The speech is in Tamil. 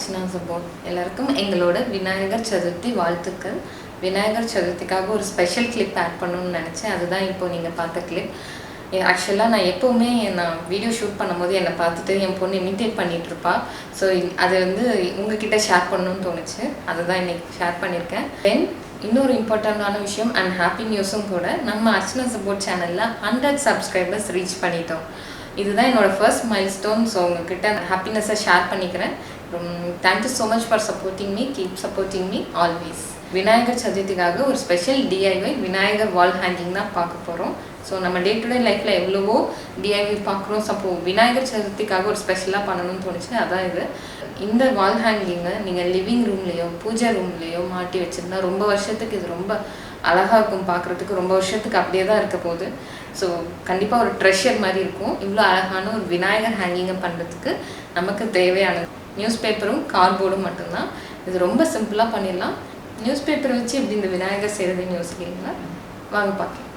அர்ச்சனா சப்போர்ட் எல்லாருக்கும் எங்களோட விநாயகர் சதுர்த்தி வாழ்த்துக்கள். விநாயகர் சதுர்த்திக்காக ஒரு ஸ்பெஷல் கிளிப் ஆட் பண்ணணும்னு நினச்சேன். அதுதான் இப்போ நீங்கள் பார்த்த கிளிப். ஆக்சுவலாக நான் எப்போவுமே வீடியோ ஷூட் பண்ணும்போது என்னை பார்த்துட்டு என் பொண்ணு இமிட்டேட் பண்ணிகிட்ருப்பா. ஸோ அது உங்ககிட்ட ஷேர் பண்ணணும்னு தோணுச்சு. அதை தான் இன்றைக்கி ஷேர் பண்ணியிருக்கேன். தென் இன்னொரு இம்பார்ட்டண்ட்டான விஷயம் அண்ட் ஹாப்பி நியூஸும் கூட, நம்ம அர்ச்சனா சப்போர்ட் சேனலில் 100 சப்ஸ்கிரைபர்ஸ் ரீச் பண்ணிட்டோம். இதுதான் என்னோடய ஃபர்ஸ்ட் மைல்ஸ்டோன். ஸோ உங்ககிட்ட ஹாப்பினஸை ஷேர் பண்ணிக்கிறேன். Thank you so much for supporting me. Keep supporting me always. Vinayagar சதுர்த்திக்காக ஒரு special DIY Vinayagar wall hanging தான் பார்க்க போகிறோம். ஸோ நம்ம டே டு டே லைஃப்பில் எவ்வளவோ டிஐஒய் பார்க்குறோம். ஸோ விநாயகர் சதுர்த்திக்காக ஒரு ஸ்பெஷலாக பண்ணணும்னு தோணுச்சு. அதான் இது. இந்த வால் ஹேங்கிங்கை நீங்கள் லிவிங் ரூம்லேயோ பூஜை ரூம்லேயோ மாட்டி வச்சுருந்தா ரொம்ப வருஷத்துக்கு இது ரொம்ப அழகாக இருக்கும். பார்க்குறதுக்கு ரொம்ப வருஷத்துக்கு அப்படியே தான் இருக்க போகுது. ஸோ கண்டிப்பாக ஒரு ட்ரெஷர் மாதிரி இருக்கும். இவ்வளோ அழகான ஒரு விநாயகர் ஹேங்கிங்கை பண்ணுறதுக்கு நமக்கு தேவையான நியூஸ் பேப்பரும் கார்ட்போர்டும் மட்டும்தான். இது ரொம்ப சிம்பிளாக பண்ணிடலாம். நியூஸ் பேப்பரை வச்சு எப்படி இந்த விநாயகர் செய்கிறதுன்னு யோசிக்கிறீங்களா? வாங்க பார்க்கலாம்.